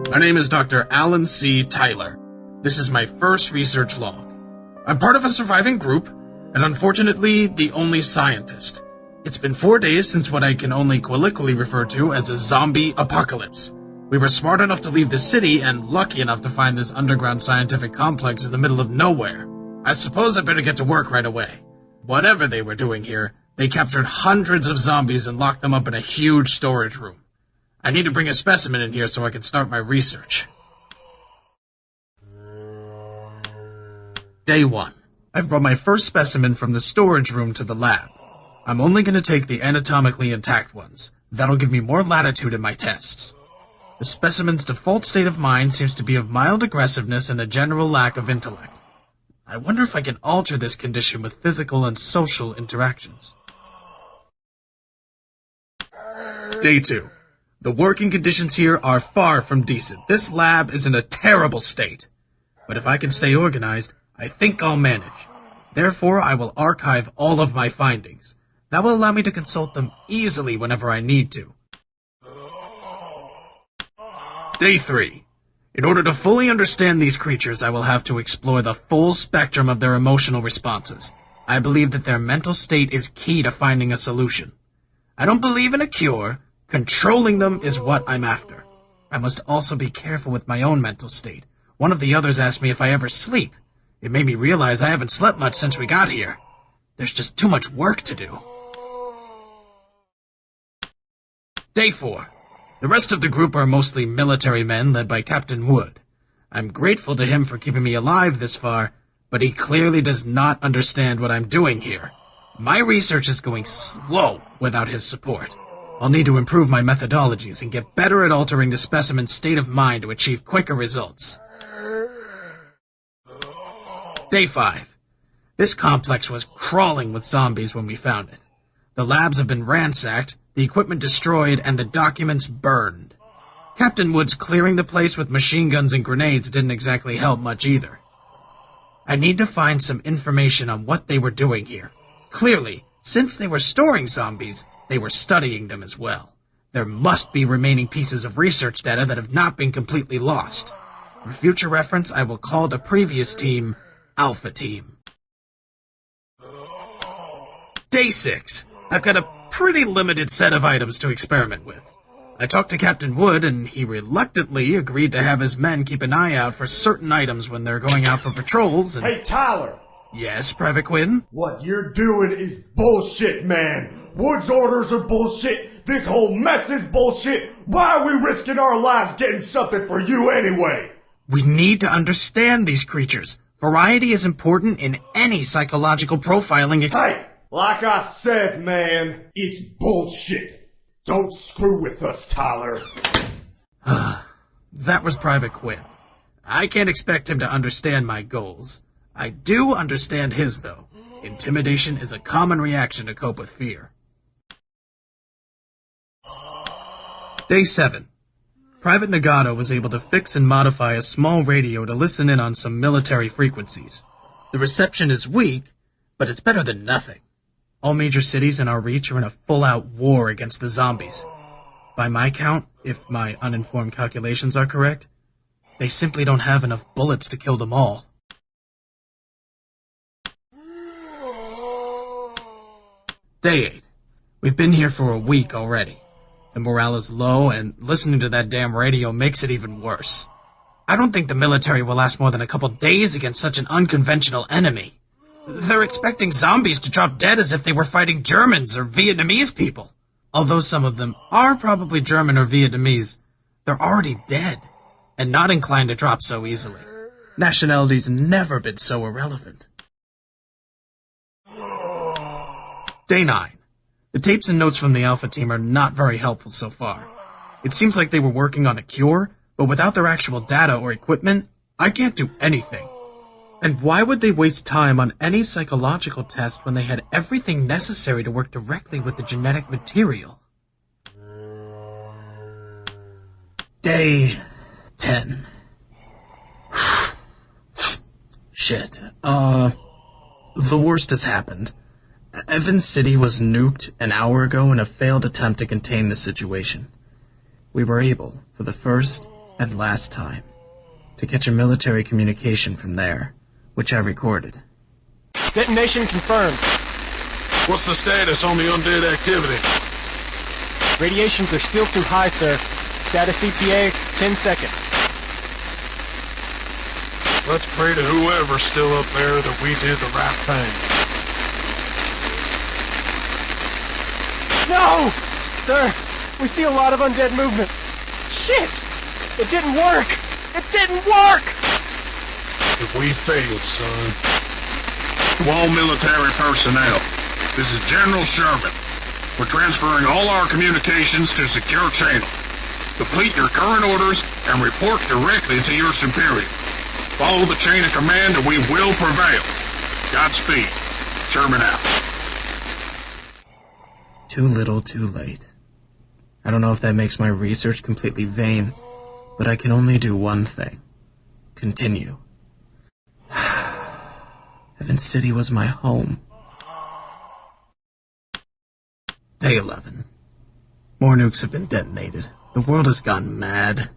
My name is Dr. Allen C. Taylor. This is my first research log. I'm part of a surviving group, and unfortunately, the only scientist. It's been 4 days since what I can only colloquially refer to as a zombie apocalypse. We were smart enough to leave the city and lucky enough to find this underground scientific complex in the middle of nowhere. I suppose I better get to work right away. Whatever they were doing here, they captured hundreds of zombies and locked them up in a huge storage room. I need to bring a specimen in here so I can start my research. Day 1. I've brought my first specimen from the storage room to the lab. I'm only going to take the anatomically intact ones. That'll give me more latitude in my tests. The specimen's default state of mind seems to be of mild aggressiveness and a general lack of intellect. I wonder if I can alter this condition with physical and social interactions. Day 2. The working conditions here are far from decent. This lab is in a terrible state. But if I can stay organized, I think I'll manage. Therefore, I will archive all of my findings. That will allow me to consult them easily whenever I need to. Day 3. In order to fully understand these creatures, I will have to explore the full spectrum of their emotional responses. I believe that their mental state is key to finding a solution. I don't believe in a cure. Controlling them is what I'm after. I must also be careful with my own mental state. One of the others asked me if I ever sleep. It made me realize I haven't slept much since we got here. There's just too much work to do. Day 4. The rest of the group are mostly military men led by Captain Wood. I'm grateful to him for keeping me alive this far, but he clearly does not understand what I'm doing here. My research is going slow without his support. I'll need to improve my methodologies and get better at altering the specimen's state of mind to achieve quicker results. Day 5. This complex was crawling with zombies when we found it. The labs have been ransacked, the equipment destroyed, and the documents burned. Captain Wood's clearing the place with machine guns and grenades didn't exactly help much either. I need to find some information on what they were doing here. Clearly, since they were storing zombies, they were studying them as well. There must be remaining pieces of research data that have not been completely lost. For future reference, I will call the previous team Alpha Team. Day 6. I've got a pretty limited set of items to experiment with. I talked to Captain Wood, and he reluctantly agreed to have his men keep an eye out for certain items when they're going out for patrols and... Hey, Tyler! Yes, Private Quinn? What you're doing is bullshit, man. Wood's orders are bullshit. This whole mess is bullshit. Why are we risking our lives getting something for you anyway? We need to understand these creatures. Variety is important in any psychological profiling Hey, like I said, man, it's bullshit. Don't screw with us, Tyler. That was Private Quinn. I can't expect him to understand my goals. I do understand his, though. Intimidation is a common reaction to cope with fear. Day 7. Private Nagato was able to fix and modify a small radio to listen in on some military frequencies. The reception is weak, but it's better than nothing. All major cities in our reach are in a full-out war against the zombies. By my count, if my uninformed calculations are correct, they simply don't have enough bullets to kill them all. Day 8. We've been here for a week already. The morale is low, and listening to that damn radio makes it even worse. I don't think the military will last more than a couple days against such an unconventional enemy. They're expecting zombies to drop dead as if they were fighting Germans or Vietnamese people. Although some of them are probably German or Vietnamese, they're already dead, and not inclined to drop so easily. Nationality's never been so irrelevant. Day 9. The tapes and notes from the Alpha Team are not very helpful so far. It seems like they were working on a cure, but without their actual data or equipment, I can't do anything. And why would they waste time on any psychological test when they had everything necessary to work directly with the genetic material? Day 10. Shit. The worst has happened. Evans City was nuked an hour ago in a failed attempt to contain the situation. We were able, for the first and last time, to catch a military communication from there, which I recorded. Detonation confirmed. What's the status on the undead activity? Radiations are still too high, sir. Status ETA, 10 seconds. Let's pray to whoever's still up there that we did the right thing. No! Sir, we see a lot of undead movement. Shit! It didn't work! It didn't work! We failed, son. To all military personnel, this is General Sherman. We're transferring all our communications to secure channel. Complete your current orders and report directly to your superior. Follow the chain of command and we will prevail. Godspeed. Sherman out. Too little, too late. I don't know if that makes my research completely vain, but I can only do one thing. Continue. Heaven City was my home. Day 11. More nukes have been detonated. The world has gone mad.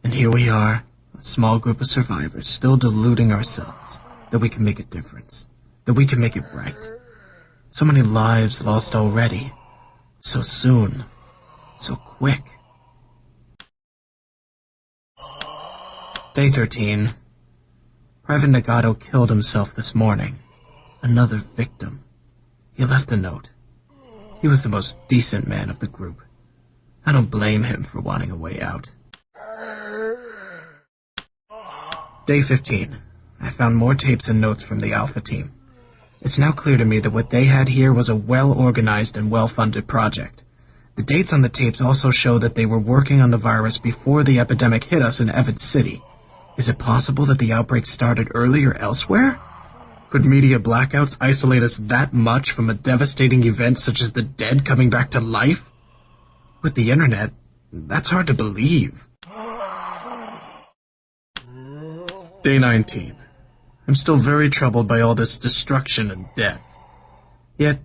And here we are, a small group of survivors, still deluding ourselves that we can make a difference, that we can make it right. So many lives lost already. So soon. So quick. Day 13. Private Nagato killed himself this morning. Another victim. He left a note. He was the most decent man of the group. I don't blame him for wanting a way out. Day 15. I found more tapes and notes from the Alpha team. It's now clear to me that what they had here was a well-organized and well-funded project. The dates on the tapes also show that they were working on the virus before the epidemic hit us in Evans City. Is it possible that the outbreak started earlier elsewhere? Could media blackouts isolate us that much from a devastating event such as the dead coming back to life? With the internet, that's hard to believe. Day 19. I'm still very troubled by all this destruction and death. Yet,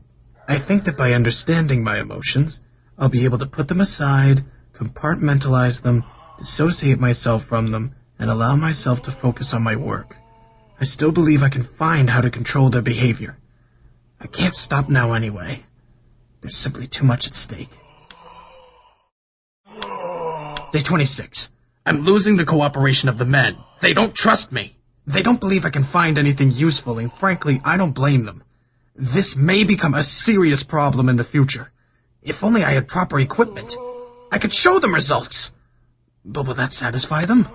I think that by understanding my emotions, I'll be able to put them aside, compartmentalize them, dissociate myself from them, and allow myself to focus on my work. I still believe I can find how to control their behavior. I can't stop now anyway. There's simply too much at stake. Day 26. I'm losing the cooperation of the men. They don't trust me. They don't believe I can find anything useful, and frankly, I don't blame them. This may become a serious problem in the future. If only I had proper equipment, I could show them results. But will that satisfy them?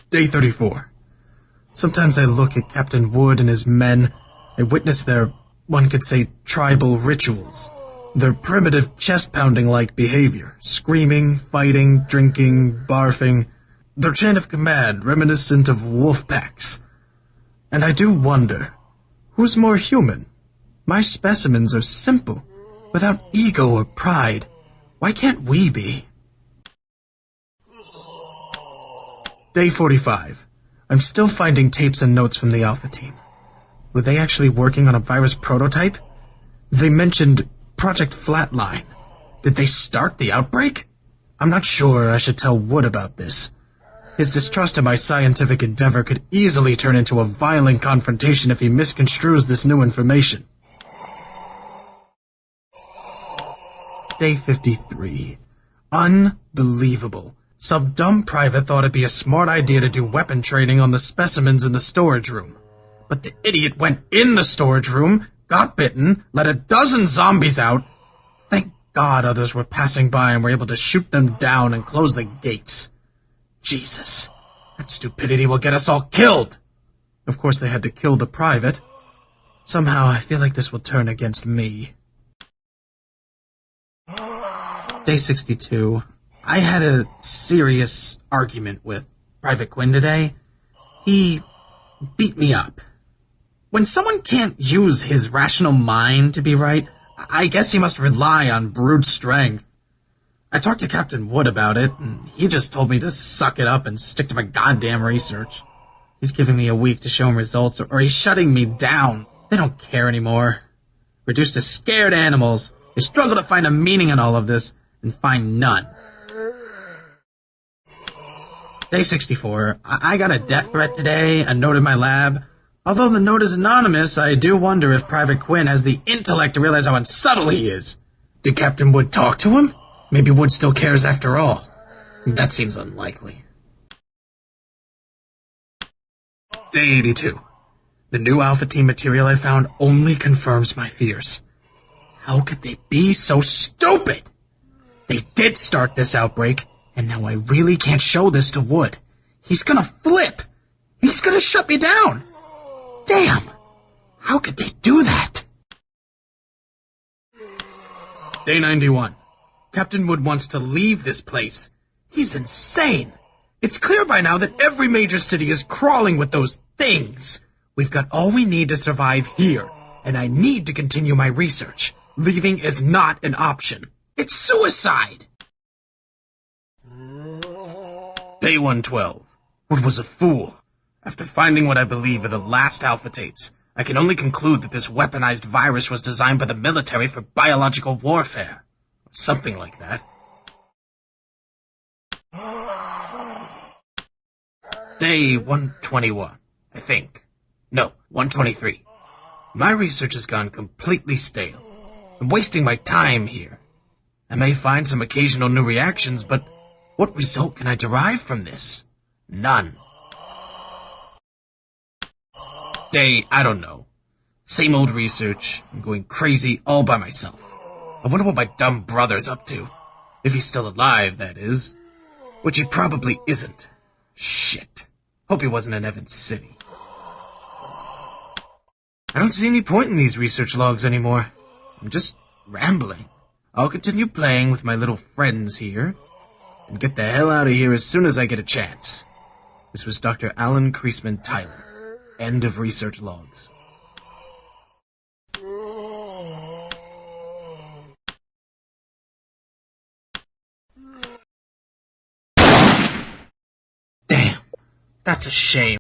Day 34. Sometimes I look at Captain Wood and his men and witness their, one could say, tribal rituals. Their primitive chest-pounding-like behavior. Screaming, fighting, drinking, barfing. Their chain of command reminiscent of wolf packs. And I do wonder, who's more human? My specimens are simple, without ego or pride. Why can't we be? Day 45. I'm still finding tapes and notes from the Alpha team. Were they actually working on a virus prototype? They mentioned Project Flatline. Did they start the outbreak? I'm not sure I should tell Wood about this. His distrust in my scientific endeavor could easily turn into a violent confrontation if he misconstrues this new information. Day 53. Unbelievable. Some dumb private thought it'd be a smart idea to do weapon training on the specimens in the storage room. But the idiot went in the storage room, got bitten, let a dozen zombies out. Thank God others were passing by and were able to shoot them down and close the gates. Jesus, that stupidity will get us all killed. Of course they had to kill the private. Somehow I feel like this will turn against me. Day 62. I had a serious argument with Private Quinn today. He beat me up. When someone can't use his rational mind to be right, I guess he must rely on brute strength. I talked to Captain Wood about it, and he just told me to suck it up and stick to my goddamn research. He's giving me a week to show him results, or he's shutting me down. They don't care anymore. Reduced to scared animals, I struggle to find a meaning in all of this, and find none. Day 64. I got a death threat today, a note in my lab. Although the note is anonymous, I do wonder if Private Quinn has the intellect to realize how unsubtle he is. Did Captain Wood talk to him? Maybe Wood still cares after all. That seems unlikely. Day 82. The new Alpha Team material I found only confirms my fears. How could they be so stupid? They did start this outbreak, and now I really can't show this to Wood. He's gonna flip. He's gonna shut me down. Damn. How could they do that? Day 91. Captain Wood wants to leave this place. He's insane. It's clear by now that every major city is crawling with those things. We've got all we need to survive here, and I need to continue my research. Leaving is not an option. It's suicide! Day 112. Wood was a fool. After finding what I believe are the last Alpha tapes, I can only conclude that this weaponized virus was designed by the military for biological warfare. Something like that. Day 121, I think. No, 123. My research has gone completely stale. I'm wasting my time here. I may find some occasional new reactions, but what result can I derive from this? None. Day, I don't know. Same old research. I'm going crazy all by myself. I wonder what my dumb brother's up to. If he's still alive, that is. Which he probably isn't. Shit. Hope he wasn't in Evans City. I don't see any point in these research logs anymore. I'm just rambling. I'll continue playing with my little friends here, and get the hell out of here as soon as I get a chance. This was Dr. Allen Creasman Taylor. End of research logs. Damn, that's a shame.